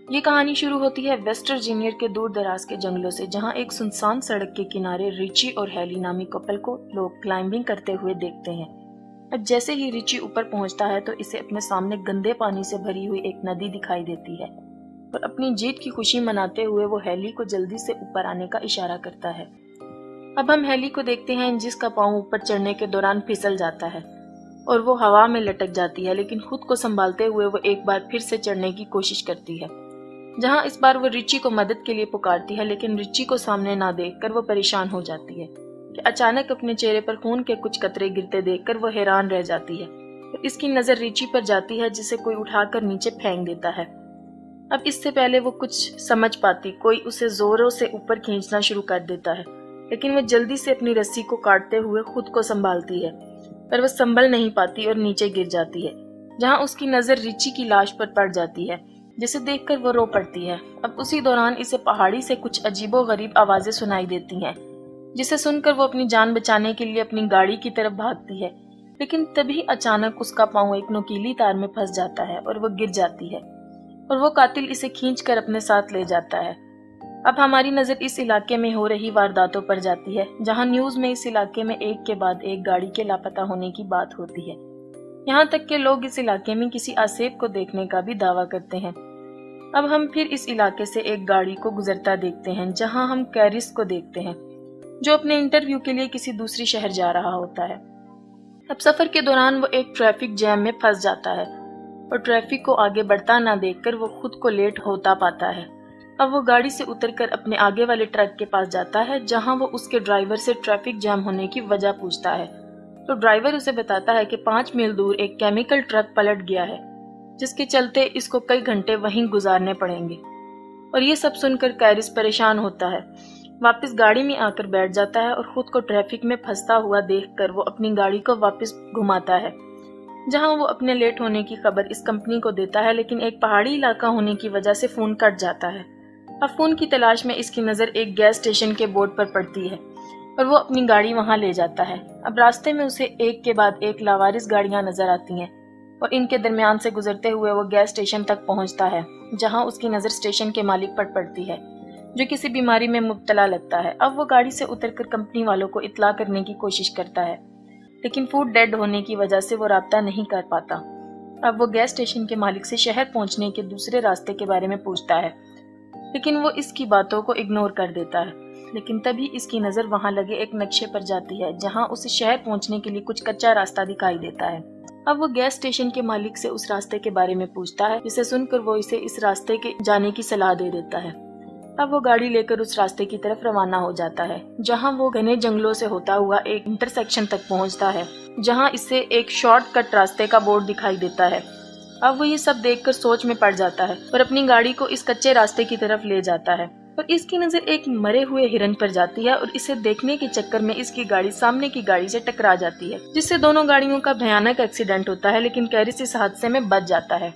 ये कहानी शुरू होती है वेस्ट वर्जीनिया के दूर दराज के जंगलों से, जहाँ एक सुनसान सड़क के किनारे रिची और हेली नामी कपल को लोग क्लाइंबिंग करते हुए देखते हैं। अब जैसे ही रिची ऊपर पहुंचता है तो इसे अपने सामने गंदे पानी से भरी हुई एक नदी दिखाई देती है और अपनी जीत की खुशी मनाते हुए वो हेली को जल्दी से ऊपर आने का इशारा करता है। अब हम हेली को देखते हैं जिसका पाँव ऊपर चढ़ने के दौरान फिसल जाता है और वो हवा में लटक जाती है, लेकिन खुद को संभालते हुए वो एक बार फिर से चढ़ने की कोशिश करती है, जहां इस बार वो रिची को मदद के लिए पुकारती है। लेकिन रिची को सामने ना देखकर वो परेशान हो जाती है कि अचानक अपने चेहरे पर खून के कुछ कतरे गिरते देखकर वो हैरान रह जाती है। तो इसकी नजर रिची पर जाती है जिसे कोई उठाकर नीचे फेंक देता है। अब इससे पहले वो कुछ समझ पाती, कोई उसे जोरों से ऊपर खींचना शुरू कर देता है, लेकिन वो जल्दी से अपनी रस्सी को काटते हुए खुद को संभालती है, पर वो संभल नहीं पाती और नीचे गिर जाती है, जहां उसकी नजर रिची की लाश पर पड़ जाती है, जिसे देखकर वो रो पड़ती है। अब उसी दौरान इसे पहाड़ी से कुछ अजीबोगरीब आवाजें सुनाई देती हैं, जिसे सुनकर वो अपनी जान बचाने के लिए अपनी गाड़ी की तरफ भागती है, लेकिन तभी अचानक उसका पाँव एक नुकीली तार में फंस जाता है और वो गिर जाती है और वो कातिल इसे खींचकर अपने साथ ले जाता है। अब हमारी नजर इस इलाके में हो रही वारदातों पर जाती है, जहां न्यूज में इस इलाके में एक के बाद एक गाड़ी के लापता होने की बात होती है। यहाँ तक के लोग इस इलाके में किसी आसेब को देखने का भी दावा करते हैं। अब हम फिर इस इलाके से एक गाड़ी को गुजरता देखते हैं, जहां हम कैरिस को देखते हैं, जो अपने इंटरव्यू के लिए किसी दूसरी शहर जा रहा होता है। अब सफर के दौरान वो एक ट्रैफिक जैम में फंस जाता है और ट्रैफिक को आगे बढ़ता ना देखकर वो खुद को लेट होता पाता है। अब वो गाड़ी से उतरकर अपने आगे वाले ट्रक के पास जाता है, जहां वो उसके ड्राइवर से ट्रैफिक जैम होने की वजह पूछता है। तो ड्राइवर उसे बताता है कि 5 मील दूर एक केमिकल ट्रक पलट गया है, जिसके चलते इसको कई घंटे वहीं गुजारने पड़ेंगे। और ये सब सुनकर कैरिस परेशान होता है, वापस गाड़ी में आकर बैठ जाता है और खुद को ट्रैफिक में फंसता हुआ देखकर वो अपनी गाड़ी को वापस घुमाता है, जहां वो अपने लेट होने की खबर इस कंपनी को देता है, लेकिन एक पहाड़ी इलाका होने की वजह से फोन कट जाता है। अब फोन की तलाश में इसकी नजर एक गैस स्टेशन के बोर्ड पर पड़ती है और वो अपनी गाड़ी वहां ले जाता है। अब रास्ते में उसे एक के बाद एक लावारिस गाड़ियां नजर आती हैं और इनके दरमियान से गुजरते हुए वो गैस स्टेशन तक पहुंचता है, जहां उसकी नजर स्टेशन के मालिक पर पड़ती है, जो किसी बीमारी में मुब्तला लगता है। अब वो गाड़ी से उतरकर कंपनी वालों को इत्तला करने की कोशिश करता है, लेकिन फूड डेड होने की वजह से वो राब्ता नहीं कर पाता। अब वो गैस स्टेशन के मालिक से शहर पहुंचने के दूसरे रास्ते के बारे में पूछता है, लेकिन वो इसकी बातों को इग्नोर कर देता है। लेकिन तभी इसकी नजर वहां लगे एक नक्शे पर जाती है, जहां उसे शहर पहुंचने के लिए कुछ कच्चा रास्ता दिखाई देता है। अब वो गैस स्टेशन के मालिक से उस रास्ते के बारे में पूछता है, जिसे सुनकर वो इसे इस रास्ते के जाने की सलाह दे देता है। अब वो गाड़ी लेकर उस रास्ते की तरफ रवाना हो जाता है, जहां वो घने जंगलों से होता हुआ एक इंटरसेक्शन तक पहुंचता है, जहां इसे एक शॉर्टकट रास्ते का बोर्ड दिखाई देता है। अब वो ये सब देखकर सोच में पड़ जाता है और अपनी गाड़ी को इस कच्चे रास्ते की तरफ ले जाता है, और इसकी नजर एक मरे हुए हिरन पर जाती है और इसे देखने के चक्कर में इसकी गाड़ी सामने की गाड़ी से टकरा जाती है, जिससे दोनों गाड़ियों का भयानक एक्सीडेंट होता है। लेकिन कैरिस इस हादसे में बच जाता है।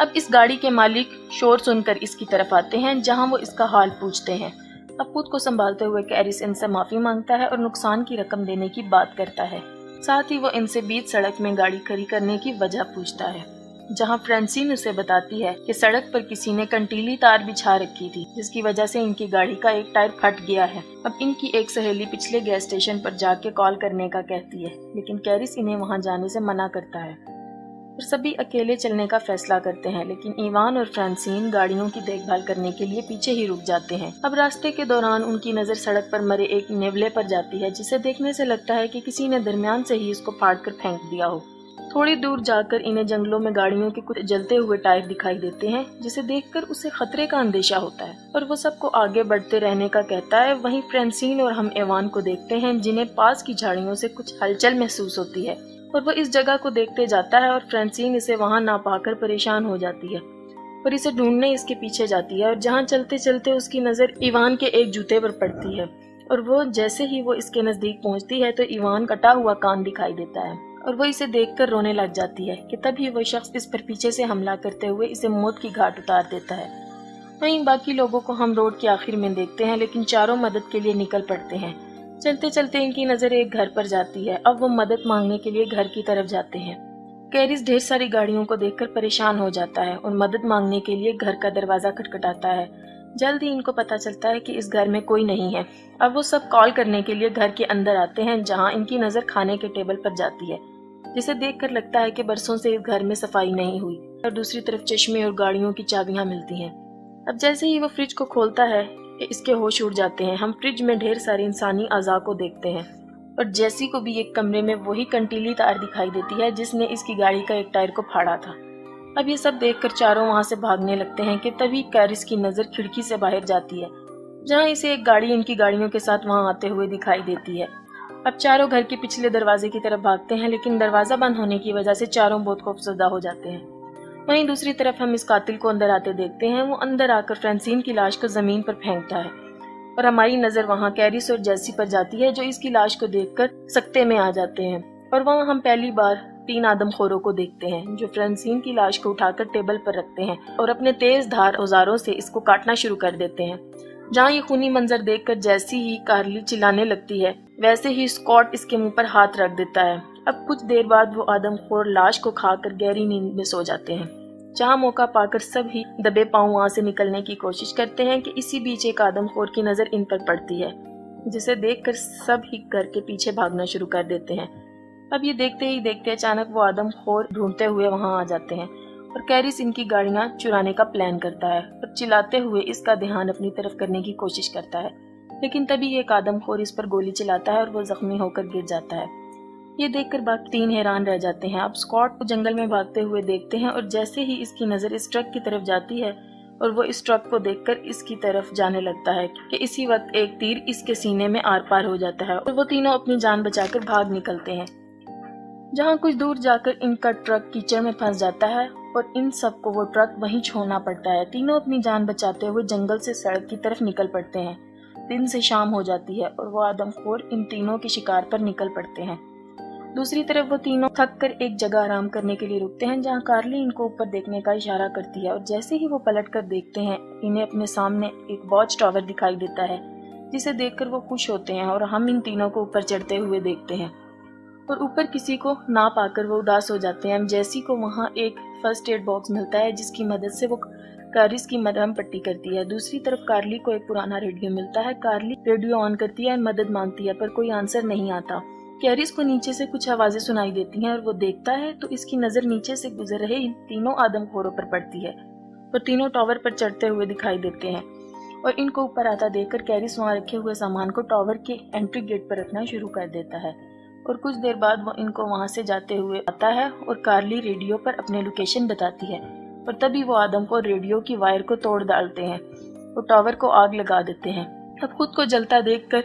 अब इस गाड़ी के मालिक शोर सुनकर इसकी तरफ आते हैं, जहां वो इसका हाल पूछते हैं। अब खुद को संभालते हुए कैरिस इनसे माफी मांगता है और नुकसान की रकम देने की बात करता है। साथ ही वो इनसे बीच सड़क में गाड़ी खड़ी करने की वजह पूछता है, जहां फ्रांसिन उसे बताती है कि सड़क पर किसी ने कंटीली तार बिछा रखी थी, जिसकी वजह से इनकी गाड़ी का एक टायर फट गया है। अब इनकी एक सहेली पिछले गैस स्टेशन पर जाके कॉल करने का कहती है, लेकिन कैरिस इन्हें वहां जाने से मना करता है और सभी अकेले चलने का फैसला करते हैं। लेकिन इवान और फ्रांसिन गाड़ियों की देखभाल करने के लिए पीछे ही रुक जाते हैं। अब रास्ते के दौरान उनकी नजर सड़क पर मरे एक नेवले पर जाती है, जिसे देखने से लगता है कि किसी ने दरमियान से ही इसको फाड़ कर फेंक दिया हो। थोड़ी दूर जाकर इन्हें जंगलों में गाड़ियों के कुछ जलते हुए टायर दिखाई देते हैं, जिसे देखकर उसे खतरे का अंदेशा होता है और वो सबको आगे बढ़ते रहने का कहता है। वहीं फ्रांसिन और हम एवान को देखते हैं, जिन्हें पास की झाड़ियों से कुछ हलचल महसूस होती है और वो इस जगह को देखते जाता है। और फ्रांसिन इसे वहां ना पाकर परेशान हो जाती है और इसे ढूंढने इसके पीछे जाती है, और जहां चलते चलते उसकी नजर इवान के एक जूते पर पड़ती है और वो जैसे ही वो इसके नजदीक पहुंचती है तो इवान कटा हुआ कान दिखाई देता है और वो इसे देखकर रोने लग जाती है कि तभी वो शख्स इस पर पीछे से हमला करते हुए इसे मौत की घाट उतार देता है। वहीं बाकी लोगों को हम रोड के आखिर में देखते हैं, लेकिन चारों मदद के लिए निकल पड़ते हैं। चलते चलते इनकी नजर एक घर पर जाती है। अब वो मदद मांगने के लिए घर की तरफ जाते हैं, कैरिस ढेर सारी गाड़ियों को देखकर परेशान हो जाता है और मदद मांगने के लिए घर का दरवाजा खटखटाता है। जल्द ही इनको पता चलता है कि इस घर में कोई नहीं है। अब वो सब कॉल करने के लिए घर के अंदर आते हैं, जहां इनकी नजर खाने के टेबल पर जाती है, जिसे देखकर लगता है कि बरसों से इस घर में सफाई नहीं हुई। और दूसरी तरफ चश्मे और गाड़ियों की चाबियां मिलती हैं। अब जैसे ही वो फ्रिज को खोलता है, इसके होश उड़ जाते हैं। हम फ्रिज में ढेर सारे इंसानी अज़ा को देखते हैं और जैसी को भी एक कमरे में वही कंटीली तार दिखाई देती है जिसने इसकी गाड़ी का एक टायर को फाड़ा था। अब ये सब देखकर चारों वहां से भागने लगते हैं कि तभी कैरिस की नजर खिड़की से बाहर जाती है, जहां इसे एक गाड़ी इनकी गाड़ियों के साथ वहां आते हुए दिखाई देती है। अब चारों घर के पिछले दरवाजे की तरफ भागते हैं, लेकिन दरवाजा बंद होने की वजह से चारों बहुत खौफजदा हो जाते हैं। वहीं दूसरी तरफ हम इस कातिल को अंदर आते देखते हैं। वो अंदर आकर फ्रांसीन की लाश को जमीन पर फेंकता है और हमारी नजर वहां कैरिस और जेसी पर जाती है, जो इसकी लाश को देखकर सकते में आ जाते हैं। और वहां हम पहली बार 3 आदमखोरों को देखते हैं, जो फ्रांसीन की लाश को उठाकर टेबल पर रखते हैं और अपने तेज धार औजारों से इसको काटना शुरू कर देते हैं। जहाँ ये खूनी मंजर देखकर जैसी ही कार्ली चिल्लाने लगती है, वैसे ही स्कॉट इसके मुंह पर हाथ रख देता है। अब कुछ देर बाद वो आदमखोर लाश को खाकर गहरी नींद में सो जाते हैं, जहाँ मौका पाकर सब ही दबे पांव वहां से निकलने की कोशिश करते हैं कि इसी बीच एक आदमखोर की नजर इन पर पड़ती है, जिसे देखकर सब ही घर के पीछे भागना शुरू कर देते हैं। अब ये देखते ही देखते अचानक वो आदमखोर ढूंढते हुए वहां आ जाते हैं और कैरिस इनकी गाड़ियां चुराने का प्लान करता है और चिल्लाते हुए इसका ध्यान अपनी तरफ करने की कोशिश करता है, लेकिन तभी एक आदमखोर इस पर गोली चलाता है और वो जख्मी होकर गिर जाता है। ये देखकर बाकी 3 हैरान रह जाते हैं। अब स्कॉट को जंगल में भागते हुए देखते हैं और जैसे ही इसकी नजर इस ट्रक की तरफ जाती है और वो इस ट्रक को देखकर इसकी तरफ जाने लगता है कि इसी वक्त एक तीर इसके सीने में आर पार हो जाता है और वो तीनों अपनी जान बचाकर भाग निकलते हैं। जहाँ कुछ दूर जाकर इनका ट्रक कीचड़ में फंस जाता है और इन सबको वो ट्रक वहीं छोड़ना पड़ता है। तीनों अपनी जान बचाते हुए जंगल से सड़क की तरफ निकल पड़ते हैं। दिन से शाम हो जाती है और वो आदमखोर इन तीनों के शिकार पर निकल पड़ते हैं। दूसरी तरफ वो तीनों थक कर एक जगह आराम करने के लिए रुकते हैं, जहाँ कार्ली इनको ऊपर देखने का इशारा करती है और जैसे ही वो पलट कर देखते हैं, इन्हें अपने सामने एक वॉच टावर दिखाई देता है, जिसे देखकर वो खुश होते हैं और हम इन तीनों को ऊपर चढ़ते हुए देखते हैं और ऊपर किसी को ना पाकर वो उदास हो जाते हैं। जैसी को वहाँ एक फर्स्ट एड बॉक्स मिलता है, जिसकी मदद से वो कैरिस की मरहम पट्टी करती है। दूसरी तरफ कार्ली को एक पुराना रेडियो मिलता है। कार्ली रेडियो ऑन करती है, मदद मांगती है, पर कोई आंसर नहीं आता। कैरिस को नीचे से कुछ आवाजें सुनाई देती हैं और वो देखता है तो इसकी नजर नीचे से गुजर रहे इन तीनों आदमखोरों पर पड़ती है और तीनों टावर पर चढ़ते हुए दिखाई देते हैं और इनको ऊपर आता देखकर कैरिस वहां रखे हुए सामान को टावर के एंट्री गेट पर रखना शुरू कर देता है और कुछ देर बाद वो इनको वहां से जाते हुए आता है और कार्ली रेडियो पर अपने लोकेशन बताती है और तभी वो आदमखोर रेडियो की वायर को तोड़ डालते हैं और टावर को आग लगा देते हैं। अब खुद को जलता देखकर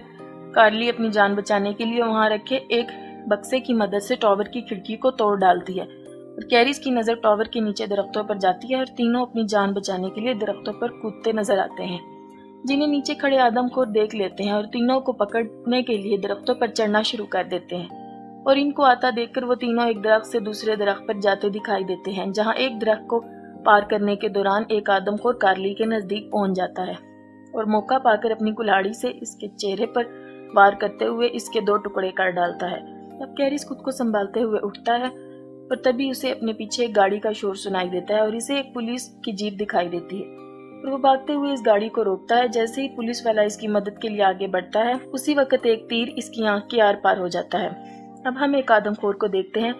कार्ली अपनी जान बचाने के लिए वहां रखे एक बक्से की मदद से टावर की खिड़की को तोड़ डालती है और कैरिस की नजर टावर के नीचे दरख्तों पर जाती है और तीनों अपनी जान बचाने के लिए दरख्तों पर कूदते नजर आते हैं, जिन्हें नीचे खड़े आदमखोर देख लेते हैं और तीनों को पकड़ने के लिए दरख्तों पर चढ़ना शुरू कर देते हैं और इनको आता देखकर वो तीनों एक दरख्त से दूसरे दरख्त पर जाते दिखाई देते हैं, जहाँ एक दरख्त को पार करने के दौरान एक आदमखोर कार्ली के नजदीक पहुंच जाता है और मौका पाकर अपनी कुल्हाड़ी से इसके चेहरे पर वार करते हुए इसके 2 टुकड़े कर डालता है। अब कैरिस खुद को संभालते हुए उठता है और तभी उसे अपने पीछे एक गाड़ी का शोर सुनाई देता है और इसे एक पुलिस की जीप दिखाई देती है और वो भागते हुए इस गाड़ी को रोकता है। जैसे ही पुलिस वाला इसकी मदद के लिए आगे बढ़ता है, उसी वक्त एक तीर इसकी आंख के आर पार हो जाता है। अब हम एक आदमखोर को देखते हैं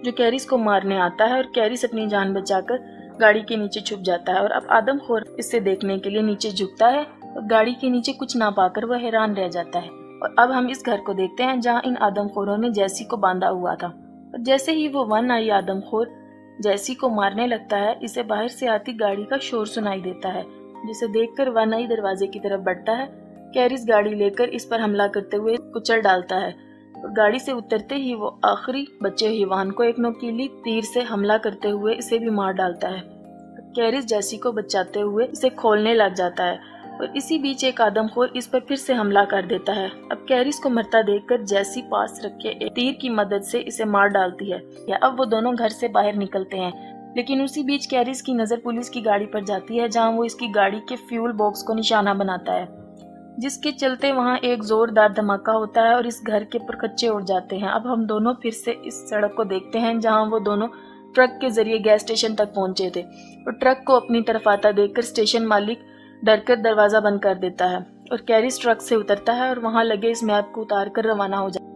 जो कैरिस को मारने आता है और कैरिस अपनी जान बचाकर गाड़ी के नीचे छुप जाता है और अब आदमखोर इसे देखने के लिए नीचे झुकता है और गाड़ी के नीचे कुछ ना पाकर वह हैरान रह जाता है। और अब हम इस घर को देखते हैं जहाँ इन आदमखोरों ने जैसी को बांधा हुआ था और जैसे ही वो वन आई आदमखोर जैसी को मारने लगता है, इसे बाहर से आती गाड़ी का शोर सुनाई देता है, जिसे देखकर वन आई दरवाजे की तरफ बढ़ता है। कैरिस गाड़ी लेकर इस पर हमला करते हुए कुचल डालता है और गाड़ी से उतरते ही वो आखिरी बचे हुए वाहन को एक नोकीली तीर से हमला करते हुए इसे भी मार डालता है। कैरिस जैसी को बचाते हुए इसे खोलने लग जाता है और इसी बीच एक आदमखोर इस पर फिर से हमला कर देता है। अब कैरिस को मरता देखकर जैसी पास रखे एक तीर की मदद से इसे मार डालती है। अब वो दोनों घर से बाहर निकलते हैं, लेकिन उसी बीच कैरिस की नजर पुलिस की गाड़ी पर जाती है, जहां वो इसकी गाड़ी के फ्यूल बॉक्स को निशाना बनाता है, जिसके चलते वहां एक जोरदार धमाका होता है और इस घर के परखच्चे उड़ जाते हैं। अब हम दोनों फिर से इस सड़क को देखते हैं जहाँ वो दोनों ٹرک کے ذریعے گیس اسٹیشن تک پہنچے تھے اور ٹرک کو اپنی طرف آتا دیکھ کر اسٹیشن مالک ڈر کر دروازہ بند کر دیتا ہے اور کیرس ٹرک سے اترتا ہے اور وہاں لگے اس میپ کو اتار کر روانہ ہو جاتا ہے۔